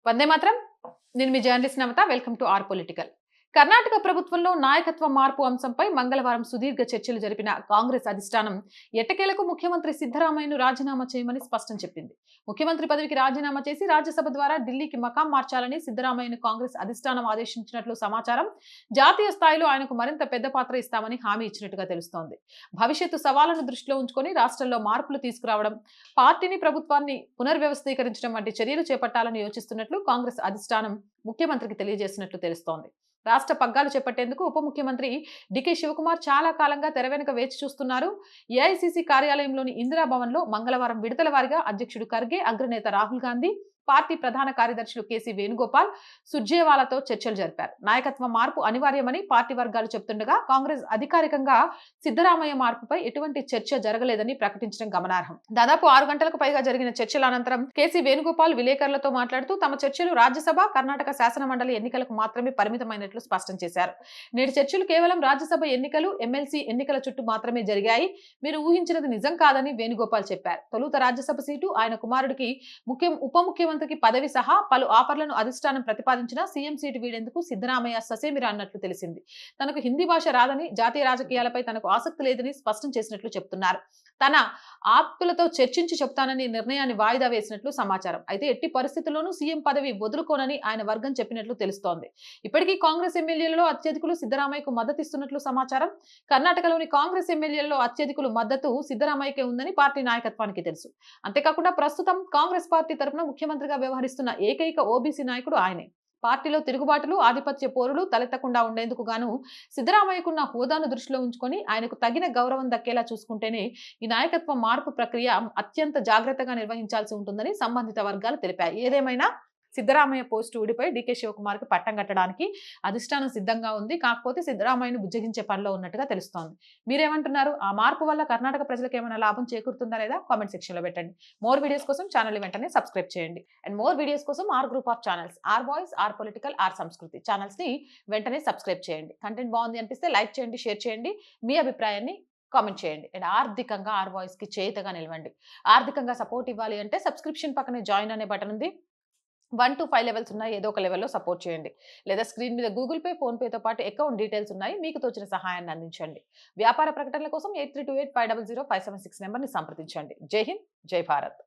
వందే మాత్రం. నేను మీ journalist Namata. Welcome to R political. Karnataka ప్రభుత్వంలో నాయకత్వ మార్పు అంశంపై మంగళవారం సుదీర్ఘ చర్చలు జరిపిన కాంగ్రెస్ అధిష్టానం ఎట్టకేలకు ముఖ్యమంత్రి సిద్ధరామయ్యను రాజీనామా చేయమని స్పష్టం చెప్పింది. ముఖ్యమంత్రి పదవికి రాజీనామా చేసి రాజ్యసభ ద్వారా ఢిల్లీకి మకాం మార్చాలని సిద్ధరామయ్యను కాంగ్రెస్ అధిష్టానం ఆదేశించినట్లు సమాచారం. జాతీయ స్థాయిలో ఆయనకు మరింత పెద్ద పాత్ర ఇస్తామని హామీ ఇచ్చినట్టుగా తెలుస్తోంది. భవిష్యత్తు సవాళ్లను దృష్టిలో ఉంచుకొని రాష్ట్రంలో మార్పులు తీసుకురావడం, పార్టీని ప్రభుత్వాన్ని పునర్వ్యవస్థీకరించడం వంటి చర్యలు చేపట్టాలని యోచిస్తున్నట్లు కాంగ్రెస్ అధిష్టానం ముఖ్యమంత్రికి తెలియజేసినట్లు తెలుస్తోంది. రాష్ట్ర పగ్గాలు చేపట్టేందుకు ఉప ముఖ్యమంత్రి డికే శివకుమార్ చాలా కాలంగా తెర వెనుక వేచి చూస్తున్నారు. ఏఐసీసీ కార్యాలయంలోని ఇందిరాభవన్ లో మంగళవారం విడతల వారీగా అధ్యక్షుడు ఖర్గే, అగ్రనేత రాహుల్ గాంధీ, పార్టీ ప్రధాన కార్యదర్శులు కేసీ వేణుగోపాల్, సుర్జేవాలాతో చర్చలు జరిపారు. నాయకత్వ మార్పు అనివార్యమని పార్టీ వర్గాలు చెబుతుండగా కాంగ్రెస్ అధికారికంగా సిద్ధరామయ్య మార్పుపై ఎటువంటి చర్చ జరగలేదని ప్రకటించడం గమనార్హం. దాదాపు 6 గంటలకు పైగా జరిగిన చర్చల అనంతరం కేసీ వేణుగోపాల్ విలేకరులతో మాట్లాడుతూ తమ చర్చలు రాజ్యసభ, కర్ణాటక శాసన మండలి ఎన్నికలకు మాత్రమే పరిమితమైనట్లు స్పష్టం చేశారు. నేటి చర్చలు కేవలం రాజ్యసభ ఎన్నికలు, ఎమ్మెల్సీ ఎన్నికల చుట్టూ మాత్రమే జరిగాయి. మీరు ఊహించినది నిజం కాదని వేణుగోపాల్ చెప్పారు. తొలుత రాజ్యసభ సీటు, ఆయన కుమారుడికి ఉప ముఖ్యమంత్రికి పదవి సహా పలు ఆఫర్లను అధిష్టానం ప్రతిపాదించిన సీఎం సీటు వీడేందుకు సిద్ధరామయ్య ససేమిరా అన్నట్లు తెలిసింది. తనకు హిందీ భాష రాదని, జాతీయ రాజకీయాలపై తనకు ఆసక్తి లేదని స్పష్టం చేసినట్లు చెప్తున్నారు. తన ఆప్తులతో చర్చించి చెప్తానని నిర్ణయాన్ని వాయిదా వేసినట్లు సమాచారం. అయితే ఎట్టి పరిస్థితుల్లోనూ సీఎం పదవి వదులుకోనని ఆయన వర్గం చెప్పినట్లు తెలుస్తోంది. ఇప్పటికీ కాంగ్రెస్ ఎమ్మెల్యేలలో అత్యధికులు సిద్ధరామయ్యకు మద్దతిస్తున్నట్లు సమాచారం. కర్ణాటకలోని కాంగ్రెస్ ఎమ్మెల్యేలలో అత్యధికులు మద్దతు సిద్ధరామయ్యకే ఉందని పార్టీ నాయకత్వానికి తెలుసు. అంతేకాకుండా ప్రస్తుతం కాంగ్రెస్ పార్టీ తరఫున ముఖ్యమంత్రిగా వ్యవహరిస్తున్న ఏకైక ఓబీసీ నాయకుడు ఆయనే. పార్టీలో తిరుగుబాటులు, ఆధిపత్య పోరులు తలెత్తకుండా ఉండేందుకు గాను సిద్ధరామయ్యకున్న హోదాను దృష్టిలో ఉంచుకొని ఆయనకు తగిన గౌరవం దక్కేలా చూసుకుంటేనే ఈ నాయకత్వ మార్పు ప్రక్రియ అత్యంత జాగ్రత్తగా నిర్వహించాల్సి ఉంటుందని సంబంధిత వర్గాలు తెలిపాయి. ఏదేమైనా సిద్ధరామయ్య పోస్టు ఊడిపై డీకే శివకుమార్ కి పట్టం కట్టడానికి అధిష్టానం సిద్ధంగా ఉంది. కాకపోతే సిద్ధరామయ్యను బుజ్జగించే పనిలో ఉన్నట్టుగా తెలుస్తోంది. మీరేమంటున్నారు? ఆ మార్పు వల్ల కర్ణాటక ప్రజలకు ఏమైనా లాభం చేకూరుతుందా లేదా కామెంట్ సెక్షన్ లో పెట్టండి. మోర్ వీడియోస్ కోసం ఛానల్ వెంటనే సబ్స్క్రైబ్ చేయండి. అండ్ మోర్ వీడియోస్ కోసం our group of channels, our voice, our political, our Samskriti channels ని వెంటనే సబ్స్క్రైబ్ చేయండి. కంటెంట్ బాగుంది అనిపిస్తే లైక్ చేయండి, షేర్ చేయండి, మీ అభిప్రాయాన్ని కామెంట్ చేయండి. అండ్ ఆర్థికంగా ఆర్ వాయిస్ కి చేతగా నిలవండి. ఆర్థికంగా సపోర్ట్ ఇవ్వాలి అంటే సబ్స్క్రిప్షన్ పక్కనే జాయిన్ అనే బటన్ ఉంది. 1 to 5 లెవెల్స్ ఉన్నాయి. ఏదో ఒక లెవెల్లో సపోర్ట్ చేయండి. లేదా స్క్రీన్ మీద గూగుల్ పే, ఫోన్ పేతో పాటు అకౌంట్ డీటెయిల్స్ ఉన్నాయి. మీకు తోచిన సహాయాన్ని అందించండి. వ్యాపార ప్రకటనల కోసం 8328500576 నెంబర్ని సంప్రదించండి. జై హింద్, జై భారత్.